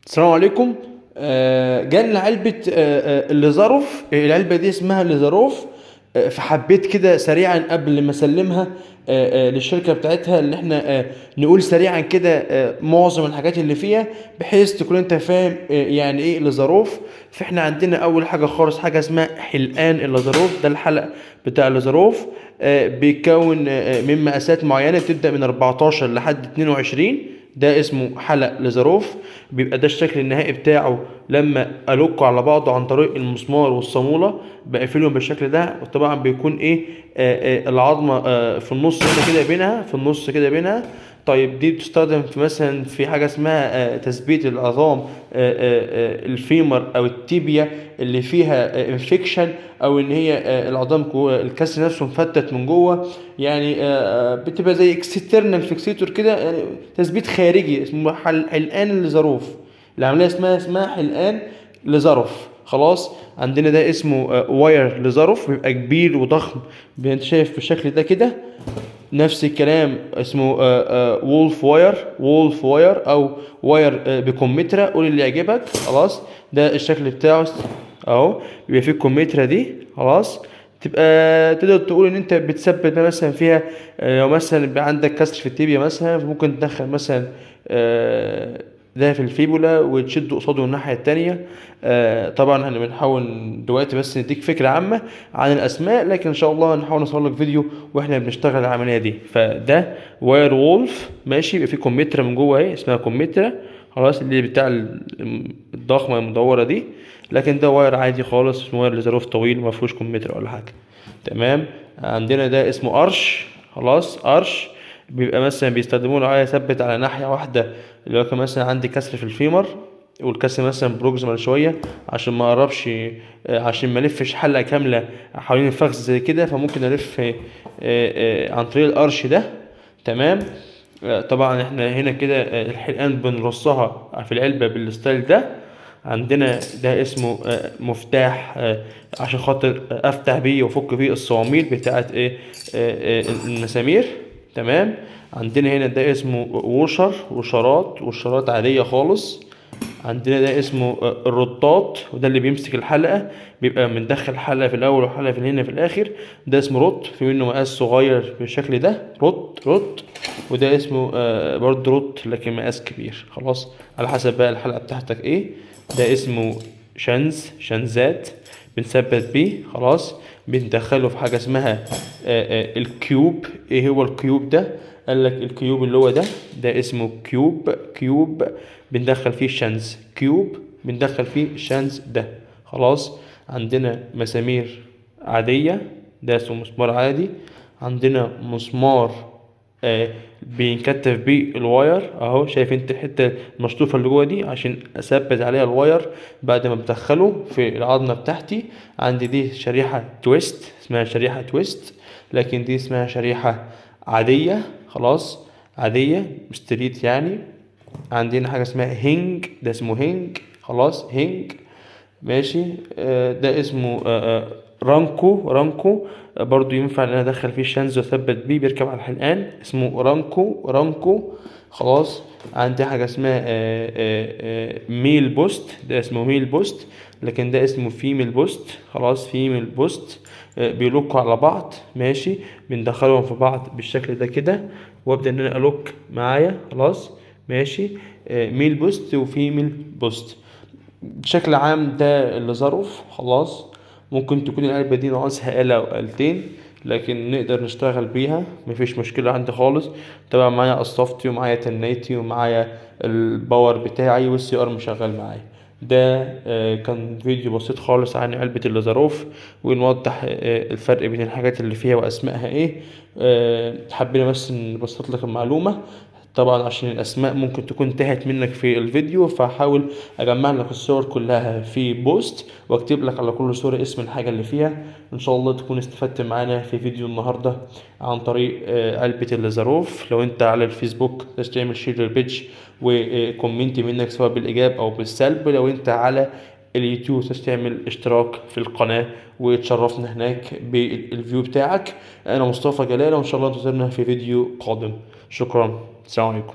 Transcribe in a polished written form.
السلام عليكم. جالنا علبة الليزاروف. العلبة دي اسمها ليزاروف. فحبيت كده سريعا قبل ما اسلمها للشركة بتاعتها اللي احنا نقول سريعا كده معظم الحاجات اللي فيها، بحيث تكون انت فاهم يعني ايه ليزاروف. فاحنا عندنا اول حاجة خالص حاجة اسمها حلقان الليزاروف. ده الحلق بتاع الليزاروف. بيتكون من مقاسات معينة بتبدأ من 14 لحد 22. ده اسمه حلق ليزاروف. بيبقى ده الشكل النهائي بتاعه لما الوكه على بعضه عن طريق المسمار والصامولة، بقفلهم بالشكل ده. وطبعا بيكون ايه العظمة في النص هنا كده بينها، في النص كده بينها. طيب دي بتستخدم في مثلا في حاجة اسمها تثبيت العظام، الفيمر او التيبيا اللي فيها انفكشن، او ان هي العظام الكسر نفسه مفتت من جوه. يعني بتبقى زي اكسترنال فيكسيتور كده، يعني تثبيت خارجي. اسمه حلقان لظروف. العمليه اسمها حلقان لظرف. خلاص. عندنا ده اسمه واير لظرف، بيبقى كبير وضخم. انت شايف بالشكل ده كده. نفس الكلام اسمه وولف واير، وولف واير او واير بكمثرى، قول اللي يعجبك. خلاص. ده الشكل بتاعه اهو. بيبقى فيه الكمثرى دي. خلاص. تبقى تقدر تقول ان انت بتثبت مثلا فيها. لو مثلا يبقى عندك كسر في التيبيا مثلا، ممكن تدخل مثلا ده في الفيبولا وتشده قصاده الناحية التانية. طبعا احنا بنحاول دلوقتي بس نديك فكرة عامة عن الأسماء، لكن إن شاء الله نحاول نصور لك فيديو واحنا بنشتغل العملية دي. فده واير وولف ماشي. يبقى فيه كمثرى من جوه اهي اسمها كمثرى. خلاص. اللي بتاع الضخمة المدورة دي. لكن ده واير عادي خالص، اسمه واير لظروف طويل ما فيهوش كمثرى ولا حاجة. تمام. عندنا ده اسمه قرش. خلاص. قرش بيبقى مثلا بيستخدموه لو عايز يثبت على ناحية واحدة. اللي هو كان مثلا عندي كسر في الفيمر، والكسر مثلا بروكسيمال شوية، عشان ما اقربش، عشان ما الفش حلقة كاملة حوالين الفخذ زي كده، فممكن الف عن طريق القرش ده. تمام. طبعا احنا هنا كده الحلقان بنرصها في العلبة بالستايل ده. عندنا ده اسمه مفتاح، عشان خاطر افتح بيه وافك بيه الصواميل بتاعت المسامير. تمام. عندنا هنا ده اسمه وشرات عادية خالص. عندنا ده اسمه الرطاط، وده اللي بيمسك الحلقة. بيبقى مندخل حلقة في الأول وحلقة في هنا في الآخر. ده اسمه رط، في منه مقاس صغير بالشكل ده، رط. وده اسمه برضه رط لكن مقاس كبير. خلاص. على حسب بقى الحلقة بتاعتك ايه. ده اسمه شنزات بنثبت بيه. خلاص. بندخله في حاجة اسمها الكيوب. ايه هو الكيوب ده؟ قال لك الكيوب اللي هو ده اسمه كيوب. بندخل فيه الشنز كيوب، بندخل فيه الشنز ده. خلاص. عندنا مسامير عادية، ده اسمه مسمار عادي. عندنا مسمار بينكتف بيه الواير اهو. شايف انت الحته المشطوفه اللي جوه دي عشان اثبت عليها الواير بعد ما بدخله في العظمه بتاعتي. عندي دي شريحه تويست، اسمها شريحه تويست، لكن دي اسمها شريحه عاديه. خلاص. عاديه ستريت يعني. عندنا حاجه اسمها هينج، ده اسمه هينج. خلاص. هينج ماشي. ده اسمه رانكو. برضو ينفع ان انا ادخل فيه الشنز واثبت بيه، بيركب على الحلقان. اسمه رانكو. خلاص. عندي حاجه اسمها ميل بوست، ده اسمه ميل بوست، لكن ده اسمه فيميل بوست. خلاص. فيميل بوست. بيلوكوا على بعض. ماشي. بندخلهم في بعض بالشكل ده كده، وابدا ان انا الوك معايا. خلاص. ماشي. ميل بوست وفيميل بوست. بشكل عام ده اللي ظرف. خلاص. ممكن تكون العلبة دي ناقصها آلة أو آلتين، لكن نقدر نشتغل بيها، مفيش مشكلة عندي خالص. طبعا معايا قصافتي ومعايا تنيتي ومعايا الباور بتاعي والسي ار مشغل معايا. ده كان فيديو بسيط خالص عن علبة الليزاروف، ونوضح الفرق بين الحاجات اللي فيها واسمائها ايه. حبينا بس نبسط لك المعلومة. طبعا عشان الاسماء ممكن تكون تاهت منك في الفيديو، فحاول اجمع لك الصور كلها في بوست، واكتب لك على كل صورة اسم الحاجة اللي فيها. ان شاء الله تكون استفدت معانا في فيديو النهاردة عن طريق علبة الليزاروف. لو انت على الفيسبوك تعمل شير للبيج وكومنت منك سواء بالايجاب او بالسلب. لو انت على اليوتيوب تعمل اشتراك في القناة وتشرفنا هناك بالفيو بتاعك. انا مصطفى جلال، وان شاء الله انتظرنا في فيديو قادم. شكرا. السلام عليكم.